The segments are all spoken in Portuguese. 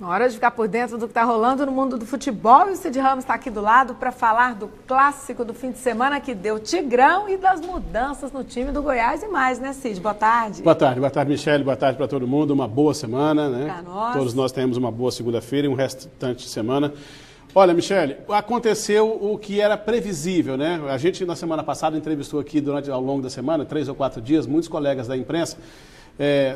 Hora de ficar por dentro do que está rolando no mundo do futebol. E o Cid Ramos está aqui do lado para falar do clássico do fim de semana que deu Tigrão e das mudanças no time do Goiás e mais, né, Cid? Boa tarde. Boa tarde, Michele. Boa tarde para todo mundo. Uma boa semana, né? Pra nós. Todos nós temos uma boa segunda-feira e um restante de semana. Olha, Michele, aconteceu o que era previsível, né? A gente, na semana passada, entrevistou aqui ao longo da semana, 3 ou 4 dias, muitos colegas da imprensa,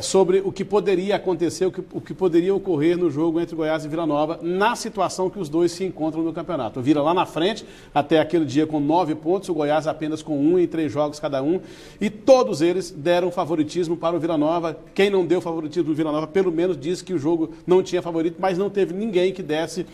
sobre o que poderia acontecer, o que poderia ocorrer no jogo entre Goiás e Vila Nova, na situação que os dois se encontram no campeonato. O Vila lá na frente, até aquele dia com 9 pontos, o Goiás apenas com 1 em 3 jogos cada um, e todos eles deram favoritismo para o Vila Nova. Quem não deu favoritismo para o Vila Nova, pelo menos disse que o jogo não tinha favorito, mas não teve ninguém que desse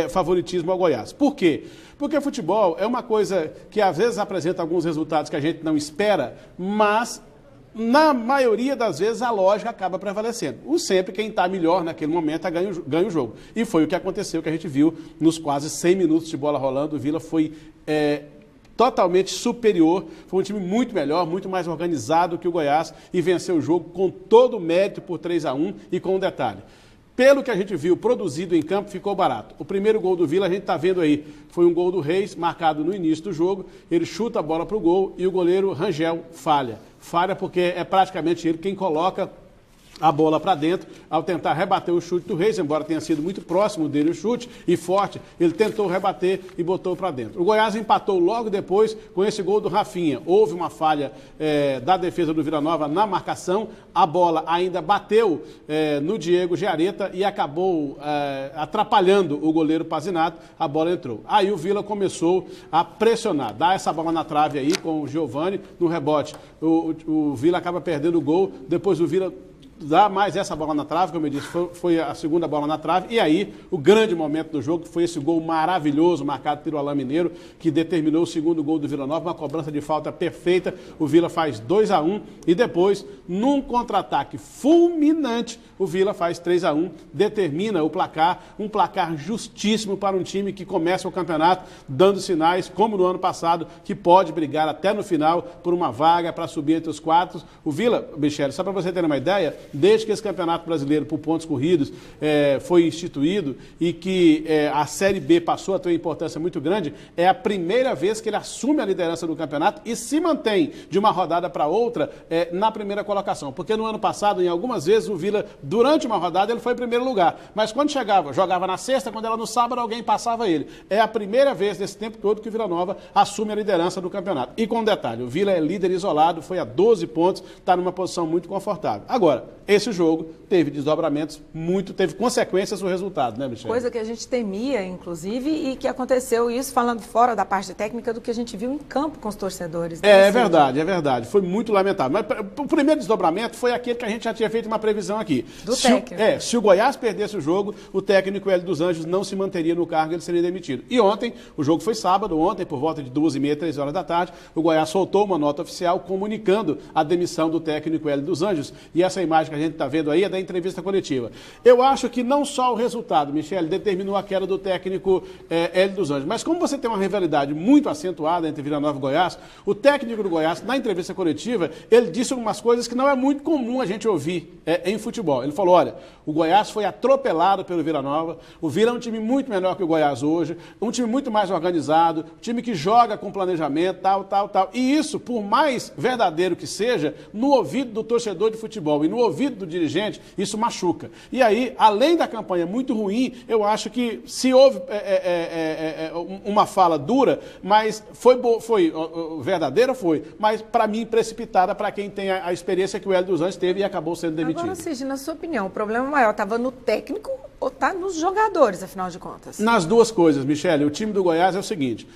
favoritismo ao Goiás. Por quê? Porque futebol é uma coisa que às vezes apresenta alguns resultados que a gente não espera, mas na maioria das vezes a lógica acaba prevalecendo. Sempre quem está melhor naquele momento ganha o jogo. E foi o que aconteceu, que a gente viu nos quase 100 minutos de bola rolando. O Vila foi totalmente superior, foi um time muito melhor, muito mais organizado que o Goiás e venceu o jogo com todo o mérito por 3-1 e com um detalhe. Pelo que a gente viu produzido em campo, ficou barato. O primeiro gol do Vila, a gente está vendo aí, foi um gol do Reis, marcado no início do jogo. Ele chuta a bola para o gol e o goleiro Rangel falha. Falha porque é praticamente ele quem coloca a bola para dentro ao tentar rebater o chute do Reis, embora tenha sido muito próximo dele o chute e forte, ele tentou rebater e botou para dentro. O Goiás empatou logo depois com esse gol do Rafinha. Houve uma falha da defesa do Vila Nova na marcação, a bola ainda bateu no Diego Giareta e acabou atrapalhando o goleiro Pazinato, a bola entrou. Aí o Vila começou a pressionar, dar essa bola na trave aí com o Giovani no rebote. O Vila acaba perdendo o gol, depois o Vila dá mais essa bola na trave, como eu disse, foi a segunda bola na trave, e aí o grande momento do jogo foi esse gol maravilhoso marcado pelo Alain Mineiro, que determinou o segundo gol do Vila Nova, uma cobrança de falta perfeita. O Vila faz 2-1 e depois, num contra-ataque fulminante, o Vila faz 3-1, determina o placar, um placar justíssimo para um time que começa o campeonato dando sinais, como no ano passado, que pode brigar até no final por uma vaga para subir entre os 4. O Vila, Michele, só para você ter uma ideia, desde que esse Campeonato Brasileiro por pontos corridos foi instituído e que a Série B passou a ter uma importância muito grande, é a primeira vez que ele assume a liderança do campeonato e se mantém de uma rodada para outra na primeira colocação. Porque no ano passado, em algumas vezes, o Vila, durante uma rodada, ele foi em primeiro lugar. Mas quando jogava na sexta, quando era no sábado, alguém passava ele. É a primeira vez nesse tempo todo que o Vila Nova assume a liderança do campeonato. E com um detalhe, o Vila é líder isolado, foi a 12 pontos, está numa posição muito confortável. Agora, esse jogo teve desdobramentos, teve consequências no resultado, né, Michele? Coisa que a gente temia, inclusive, e que aconteceu isso falando fora da parte técnica do que a gente viu em campo com os torcedores. Né, é verdade. Foi muito lamentável. Mas o primeiro desdobramento foi aquele que a gente já tinha feito uma previsão aqui. Do técnico. Se o Goiás perdesse o jogo, o técnico Hélio dos Anjos não se manteria no cargo, ele seria demitido. E ontem, o jogo foi sábado, ontem, por volta de 2h30, 3 horas da tarde, o Goiás soltou uma nota oficial comunicando a demissão do técnico Hélio dos Anjos. E essa imagem que a gente está vendo aí é da entrevista coletiva. Eu acho que não só o resultado, Michele, determinou a queda do técnico Hélio dos Anjos, mas como você tem uma rivalidade muito acentuada entre Vila Nova e Goiás, o técnico do Goiás, na entrevista coletiva, ele disse algumas coisas que não é muito comum a gente ouvir em futebol. Ele falou, olha, o Goiás foi atropelado pelo Vila Nova, o Vila é um time muito menor que o Goiás hoje, um time muito mais organizado, um time que joga com planejamento, tal. E isso, por mais verdadeiro que seja, no ouvido do torcedor de futebol e no ouvido do dirigente, isso machuca. E aí, além da campanha muito ruim, eu acho que se houve uma fala dura, mas foi verdadeira, mas para mim precipitada para quem tem a experiência que o Hélio dos Anjos teve e acabou sendo demitido. Agora, Cid, na sua opinião, o problema maior estava no técnico ou está nos jogadores, afinal de contas? Nas duas coisas, Michele. O time do Goiás é o seguinte,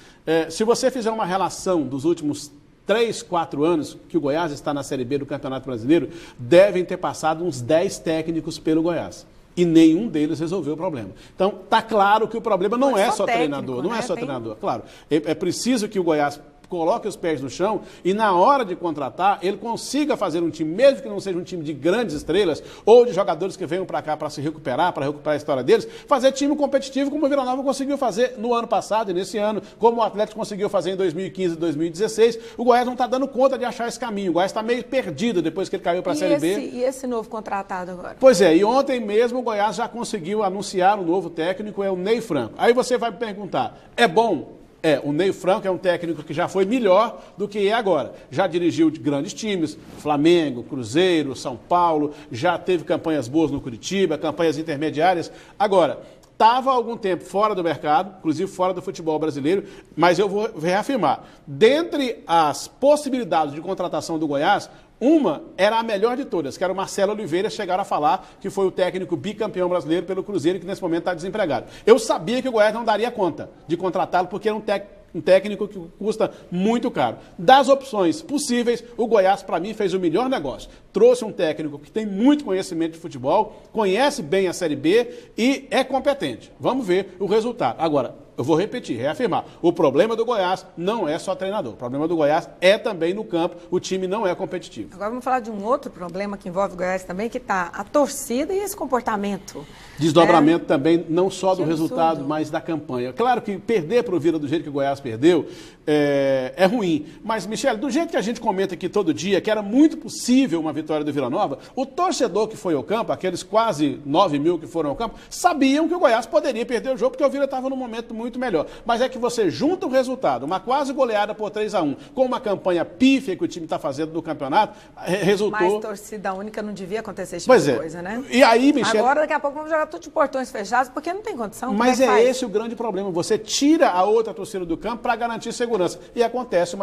se você fizer uma relação dos últimos 3, 4 anos que o Goiás está na Série B do Campeonato Brasileiro, devem ter passado uns 10 técnicos pelo Goiás. E nenhum deles resolveu o problema. Então, está claro que o problema não é só treinador, não é só treinador. Claro, é preciso que o Goiás coloque os pés no chão e na hora de contratar, ele consiga fazer um time, mesmo que não seja um time de grandes estrelas ou de jogadores que venham para cá para se recuperar, para recuperar a história deles, fazer time competitivo como o Vila Nova conseguiu fazer no ano passado e nesse ano, como o Atlético conseguiu fazer em 2015 e 2016. O Goiás não está dando conta de achar esse caminho. O Goiás está meio perdido depois que ele caiu para a Série B. E esse novo contratado agora? Pois é, e ontem mesmo o Goiás já conseguiu anunciar um novo técnico, é o Ney Franco. Aí você vai me perguntar, é bom? O Ney Franco é um técnico que já foi melhor do que é agora. Já dirigiu de grandes times, Flamengo, Cruzeiro, São Paulo, já teve campanhas boas no Curitiba, campanhas intermediárias. Agora, estava há algum tempo fora do mercado, inclusive fora do futebol brasileiro, mas eu vou reafirmar. Dentre as possibilidades de contratação do Goiás, uma era a melhor de todas, que era o Marcelo Oliveira, chegaram a falar que foi o técnico bicampeão brasileiro pelo Cruzeiro, que nesse momento está desempregado. Eu sabia que o Goiás não daria conta de contratá-lo, porque era um técnico que custa muito caro. Das opções possíveis, o Goiás, para mim, fez o melhor negócio. Trouxe um técnico que tem muito conhecimento de futebol, conhece bem a Série B e é competente. Vamos ver o resultado. Agora, eu vou repetir, reafirmar. O problema do Goiás não é só treinador. O problema do Goiás é também no campo. O time não é competitivo. Agora vamos falar de um outro problema que envolve o Goiás também, que está a torcida e esse comportamento. Desdobramento também, não só do Que resultado, absurdo. mas da campanha. Claro que perder para o Vila do jeito que o Goiás perdeu é ruim. Mas, Michele, do jeito que a gente comenta aqui todo dia, que era muito possível uma vitória do Vila Nova, o torcedor que foi ao campo, aqueles quase 9 mil que foram ao campo, sabiam que o Goiás poderia perder o jogo, porque o Vila estava num momento muito melhor. Mas é que você junta o resultado, uma quase goleada por 3-1, com uma campanha pífia que o time está fazendo no campeonato, resultou... Mas torcida única não devia acontecer esse tipo de coisa, né? E aí, Michele... Agora, daqui a pouco, vamos jogar tudo de portões fechados, porque não tem condição. Mas Como é que faz? esse o grande problema. Você tira a outra torcida do campo para garantir segurança. E acontece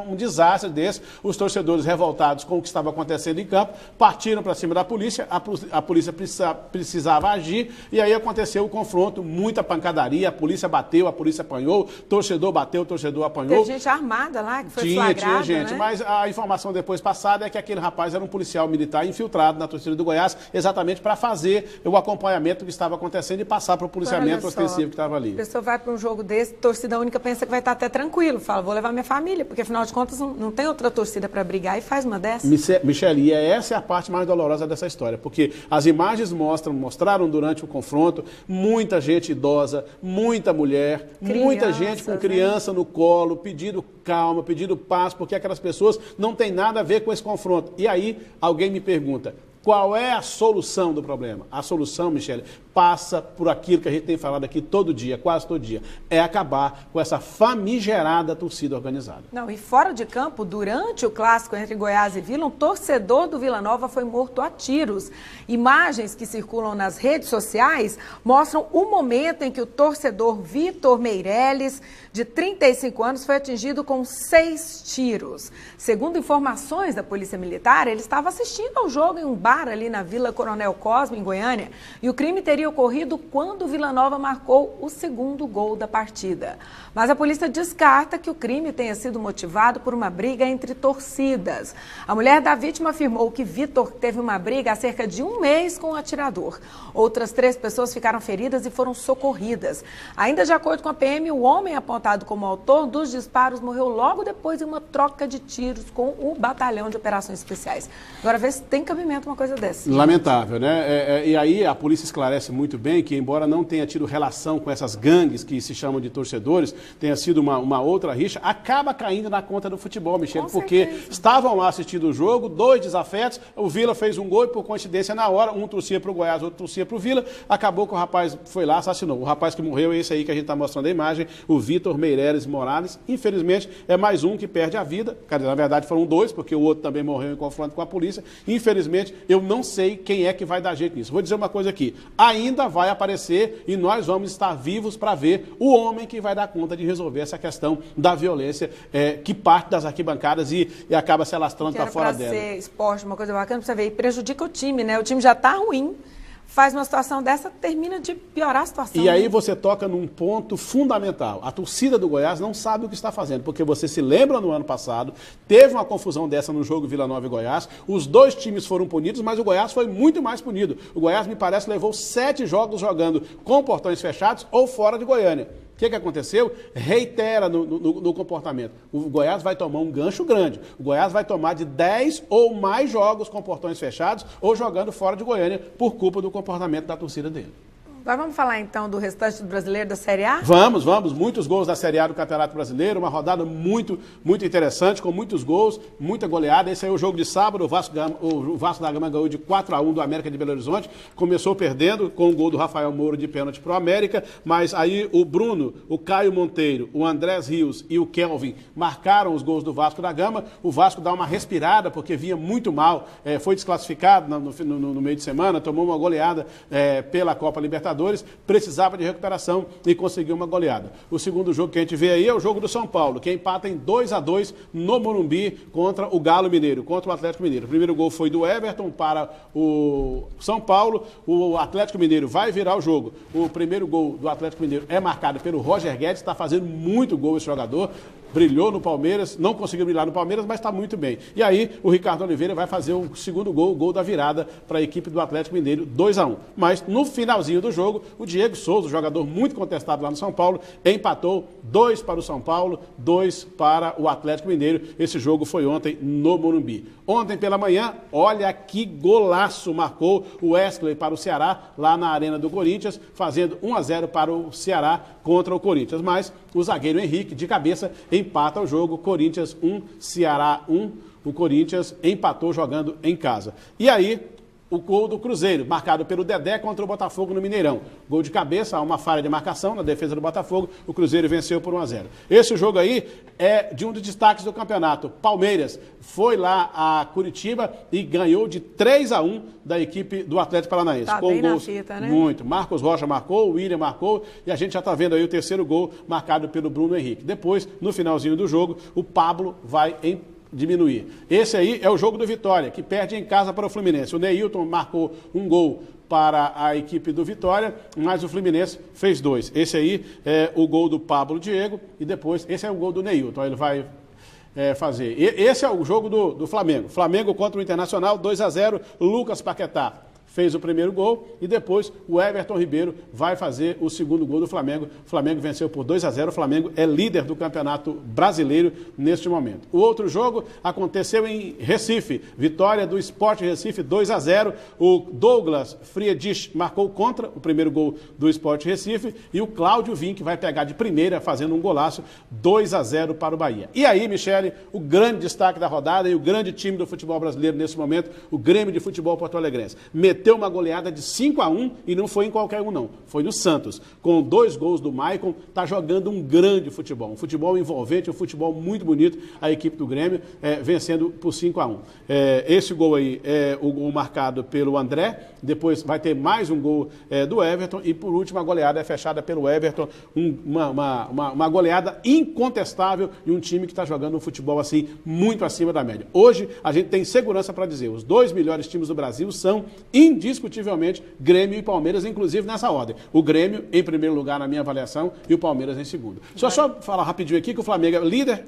um desastre desse. Os torcedores revoltados com o que estava acontecendo em campo partiram para cima da polícia. A polícia precisava agir. E aí aconteceu o confronto, muita pancadaria. A polícia bateu, a polícia apanhou. Torcedor bateu, torcedor apanhou. Teve gente armada lá, que foi Tinha flagrada, gente. né? Mas a informação depois passada é que aquele rapaz era um policial militar infiltrado na torcida do Goiás, exatamente para fazer o acompanhamento que estava acontecendo e passar para o policiamento ostensivo que estava ali. A pessoa vai para um jogo desse, torcida única pensa que vai estar até tranquilo. Fala, vou levar minha família, porque afinal de contas não tem outra torcida para brigar e faz uma dessa. Michele, e essa é a parte mais dolorosa dessa história, porque as imagens mostraram durante o confronto muita gente idosa, muita mulher, muita gente com criança no colo, pedindo calma, pedindo paz, porque aquelas pessoas não têm nada a ver com esse confronto. E aí alguém me pergunta, qual é a solução do problema? A solução, Michele, passa por aquilo que a gente tem falado aqui todo dia, quase todo dia. É acabar com essa famigerada torcida organizada. Não, e fora de campo, durante o clássico entre Goiás e Vila, um torcedor do Vila Nova foi morto a tiros. Imagens que circulam nas redes sociais mostram o momento em que o torcedor Vitor Meirelles, de 35 anos, foi atingido com 6 tiros. Segundo informações da Polícia Militar, ele estava assistindo ao jogo em um bar ali na Vila Coronel Cosme, em Goiânia, e o crime teria ocorrido quando o Vila Nova marcou o segundo gol da partida. Mas a polícia descarta que o crime tenha sido motivado por uma briga entre torcidas. A mulher da vítima afirmou que Vitor teve uma briga há cerca de um mês com o atirador. Outras 3 pessoas ficaram feridas e foram socorridas. Ainda de acordo com a PM, o homem apontado como autor dos disparos morreu logo depois de uma troca de tiros com o Batalhão de Operações Especiais. Agora, vê se tem cabimento uma coisa dessa. Lamentável, né? E aí a polícia esclarece muito bem que, embora não tenha tido relação com essas gangues que se chamam de torcedores, tenha sido uma outra rixa, acaba caindo na conta do futebol, Michele, porque estavam lá assistindo o jogo, 2 desafetos, o Vila fez um gol e, por coincidência, na hora, um torcia para o Goiás, outro torcia para o Vila, acabou que o rapaz foi lá, assassinou. O rapaz que morreu é esse aí que a gente está mostrando a imagem, o Vitor Meirelles Morales. Infelizmente, é mais um que perde a vida. Na verdade, foram 2, porque o outro também morreu em confronto com a polícia. Infelizmente, eu não sei quem é que vai dar jeito nisso. Vou dizer uma coisa aqui, ainda vai aparecer e nós vamos estar vivos para ver o homem que vai dar conta de resolver essa questão da violência que parte das arquibancadas e acaba se alastrando para fora dela. Para ser esporte, uma coisa bacana para você ver, e prejudica o time, né? O time já está ruim, faz uma situação dessa, termina de piorar a situação. E aí você toca num ponto fundamental. A torcida do Goiás não sabe o que está fazendo, porque você se lembra no ano passado, teve uma confusão dessa no jogo Vila Nova e Goiás, os 2 times foram punidos, mas o Goiás foi muito mais punido. O Goiás, me parece, levou 7 jogos jogando com portões fechados ou fora de Goiânia. O que aconteceu? Reitera no comportamento. O Goiás vai tomar um gancho grande. O Goiás vai tomar de 10 ou mais jogos com portões fechados ou jogando fora de Goiânia por culpa do comportamento da torcida dele. Agora vamos falar então do restante do brasileiro da Série A? Vamos. Muitos gols da Série A do Campeonato Brasileiro, uma rodada muito interessante, com muitos gols, muita goleada. Esse aí é o jogo de sábado, o Vasco da Gama ganhou de 4-1 do América de Belo Horizonte, começou perdendo com o gol do Rafael Moura de pênalti para o América, mas aí o Bruno, o Caio Monteiro, o Andrés Rios e o Kelvin marcaram os gols do Vasco da Gama. O Vasco dá uma respirada, porque vinha muito mal, foi desclassificado no meio de semana, tomou uma goleada pela Copa Libertadores, precisava de recuperação e conseguiu uma goleada. O segundo jogo que a gente vê aí é o jogo do São Paulo, que empata em 2-2 no Morumbi contra o Galo Mineiro, contra o Atlético Mineiro. O primeiro gol foi do Everton para o São Paulo, o Atlético Mineiro vai virar o jogo. O primeiro gol do Atlético Mineiro é marcado pelo Roger Guedes, está fazendo muito gol esse jogador, brilhou no Palmeiras, não conseguiu brilhar no Palmeiras, mas está muito bem. E aí o Ricardo Oliveira vai fazer o segundo gol, o gol da virada para a equipe do Atlético Mineiro, 2-1. Mas no finalzinho do jogo, o Diego Souza, jogador muito contestado lá no São Paulo, empatou 2 para o São Paulo, 2 para o Atlético Mineiro. Esse jogo foi ontem no Morumbi. Ontem pela manhã, olha que golaço marcou o Wesley para o Ceará, lá na Arena do Corinthians, fazendo 1-0 para o Ceará contra o Corinthians. Mas o zagueiro Henrique, de cabeça, empata o jogo. Corinthians 1, Ceará 1. O Corinthians empatou jogando em casa. E aí, o gol do Cruzeiro, marcado pelo Dedé contra o Botafogo no Mineirão. Gol de cabeça, há uma falha de marcação na defesa do Botafogo, o Cruzeiro venceu por 1-0. Esse jogo aí é de um dos destaques do campeonato. Palmeiras foi lá a Curitiba e ganhou de 3-1 da equipe do Atlético Paranaense. Tá com bem gols na fita, né? Muito. Marcos Rocha marcou, o William marcou e a gente já está vendo aí o terceiro gol marcado pelo Bruno Henrique. Depois, no finalzinho do jogo, o Pablo vai diminuir. Esse aí é o jogo do Vitória, que perde em casa para o Fluminense. O Neilton marcou um gol para a equipe do Vitória, mas o Fluminense fez 2. Esse aí é o gol do Pablo Diego e depois, esse é o gol do Neilton. Ele vai fazer. Esse é o jogo do Flamengo. Flamengo contra o Internacional, 2-0, Lucas Paquetá fez o primeiro gol e depois o Everton Ribeiro vai fazer o segundo gol do Flamengo. O Flamengo venceu por 2-0, o Flamengo é líder do Campeonato Brasileiro neste momento. O outro jogo aconteceu em Recife, vitória do Sport Recife 2-0, o Douglas Friedrich marcou contra o primeiro gol do Sport Recife e o Cláudio Vinck vai pegar de primeira fazendo um golaço, 2-0 para o Bahia. E aí, Michele, o grande destaque da rodada e o grande time do futebol brasileiro nesse momento, o Grêmio de Futebol Porto Alegrense. Meteu uma goleada de 5-1 e não foi em qualquer um não, foi no Santos. Com 2 gols do Maicon, está jogando um grande futebol, um futebol envolvente, um futebol muito bonito, a equipe do Grêmio vencendo por 5-1. Esse gol aí é o gol marcado pelo André, depois vai ter mais um gol do Everton e por último a goleada é fechada pelo Everton, uma goleada incontestável e um time que está jogando um futebol assim muito acima da média. Hoje a gente tem segurança para dizer, os 2 melhores times do Brasil são indiscutivelmente Grêmio e Palmeiras, inclusive nessa ordem. O Grêmio em primeiro lugar na minha avaliação e o Palmeiras em segundo. Só falar rapidinho aqui que o Flamengo é líder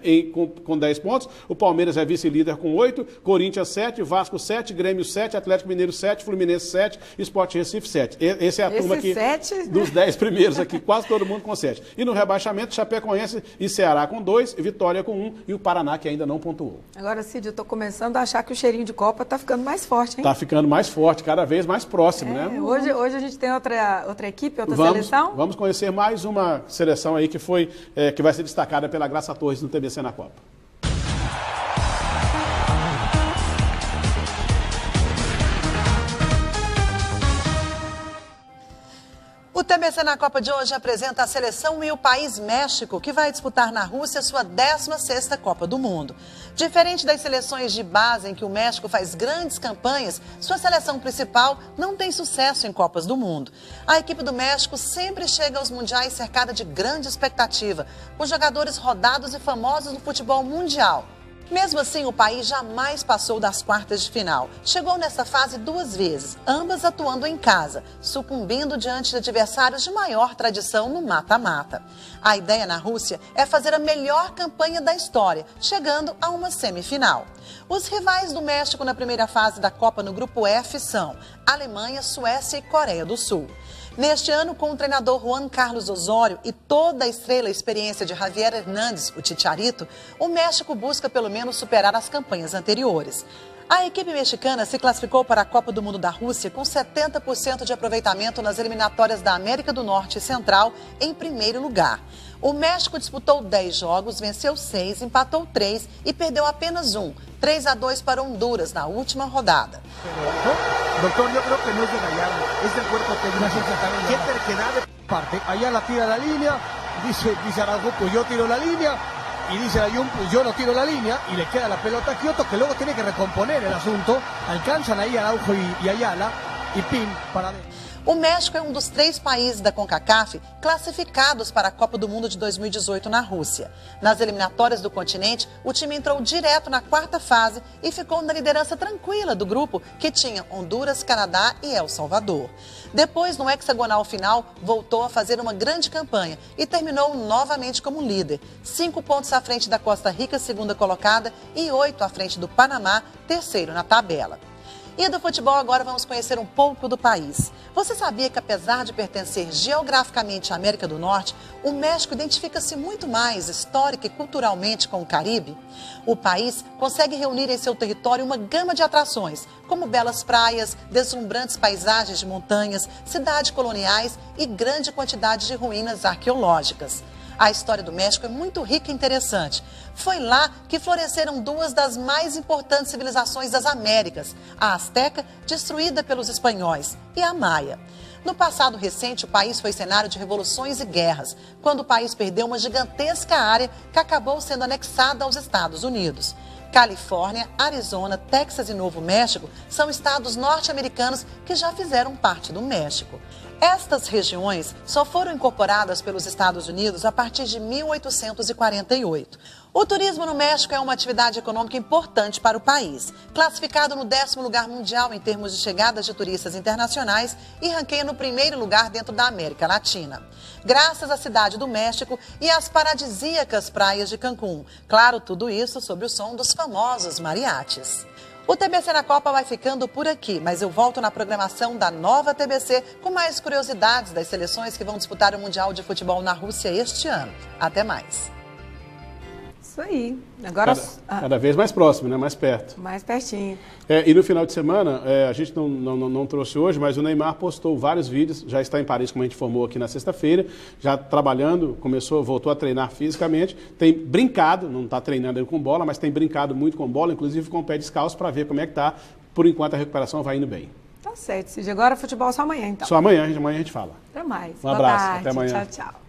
com 10 pontos, o Palmeiras é vice-líder com 8, Corinthians 7, Vasco 7, Grêmio 7, Atlético Mineiro 7, Fluminense 7, Sport Recife 7. Essa é a turma aqui 7... dos 10 primeiros aqui, quase todo mundo com 7. E no rebaixamento, Chapecoense e Ceará com 2, Vitória com 1 e o Paraná que ainda não pontuou. Agora, Cid, eu estou começando a achar que o cheirinho de Copa está ficando mais forte, hein? Está ficando mais forte, cada vez mais próximo, né? Hoje a gente tem outra equipe, outra seleção? Vamos conhecer mais uma seleção aí que vai ser destacada pela Graça Torres no TBC na Copa. O TBC na Copa de hoje apresenta a seleção e o país México, que vai disputar na Rússia sua 16ª Copa do Mundo. Diferente das seleções de base em que o México faz grandes campanhas, sua seleção principal não tem sucesso em Copas do Mundo. A equipe do México sempre chega aos mundiais cercada de grande expectativa, com jogadores rodados e famosos no futebol mundial. Mesmo assim, o país jamais passou das quartas de final. Chegou nessa fase 2 vezes, ambas atuando em casa, sucumbindo diante de adversários de maior tradição no mata-mata. A ideia na Rússia é fazer a melhor campanha da história, chegando a uma semifinal. Os rivais do México na primeira fase da Copa no Grupo F são Alemanha, Suécia e Coreia do Sul. Neste ano, com o treinador Juan Carlos Osório e toda a estrela e experiência de Javier Hernández, o Chicharito, o México busca pelo menos superar as campanhas anteriores. A equipe mexicana se classificou para a Copa do Mundo da Rússia com 70% de aproveitamento nas eliminatórias da América do Norte e Central, em primeiro lugar. O México disputou 10 jogos, venceu 6, empatou 3 e perdeu apenas 1, 3-2 para Honduras na última rodada. Doctor, yo creo que no es de Gallardo, es del cuerpo técnico. Qué terquedad de parte. Ayala tira la línea, dice Araujo, pues yo tiro la línea. Y dice Ayun, pues yo no tiro la línea, y le queda la pelota a Kioto, que luego tiene que recomponer el asunto. Alcanzan ahí Araujo y Ayala, y pim, para adentro. O México é um dos 3 países da CONCACAF classificados para a Copa do Mundo de 2018 na Rússia. Nas eliminatórias do continente, o time entrou direto na 4ª fase e ficou na liderança tranquila do grupo, que tinha Honduras, Canadá e El Salvador. Depois, no hexagonal final, voltou a fazer uma grande campanha e terminou novamente como líder. 5 pontos à frente da Costa Rica, 2ª colocada, e 8 à frente do Panamá, 3º na tabela. E do futebol, agora vamos conhecer um pouco do país. Você sabia que, apesar de pertencer geograficamente à América do Norte, o México identifica-se muito mais histórica e culturalmente com o Caribe? O país consegue reunir em seu território uma gama de atrações, como belas praias, deslumbrantes paisagens de montanhas, cidades coloniais e grande quantidade de ruínas arqueológicas. A história do México é muito rica e interessante. Foi lá que floresceram 2 das mais importantes civilizações das Américas, a Azteca, destruída pelos espanhóis, e a Maia. No passado recente, o país foi cenário de revoluções e guerras, quando o país perdeu uma gigantesca área que acabou sendo anexada aos Estados Unidos. Califórnia, Arizona, Texas e Novo México são estados norte-americanos que já fizeram parte do México. Estas regiões só foram incorporadas pelos Estados Unidos a partir de 1848. O turismo no México é uma atividade econômica importante para o país. Classificado no 10º lugar mundial em termos de chegadas de turistas internacionais e ranqueia no 1º lugar dentro da América Latina. Graças à cidade do México e às paradisíacas praias de Cancún. Claro, tudo isso sob o som dos famosos mariachis. O TBC na Copa vai ficando por aqui, mas eu volto na programação da nova TBC com mais curiosidades das seleções que vão disputar o Mundial de Futebol na Rússia este ano. Até mais. Isso aí. Agora cada vez mais próximo, né? Mais perto. Mais pertinho. E no final de semana, a gente não trouxe hoje, mas o Neymar postou vários vídeos, já está em Paris, como a gente informou aqui na sexta-feira, já trabalhando, voltou a treinar fisicamente, tem brincado, não está treinando com bola, mas tem brincado muito com bola, inclusive com o pé descalço, para ver como é que está. Por enquanto a recuperação vai indo bem. Tá certo, Cid. Agora futebol só amanhã, então. Só amanhã a gente fala. Até mais. Um abraço, Boa tarde. até amanhã. Tchau, tchau.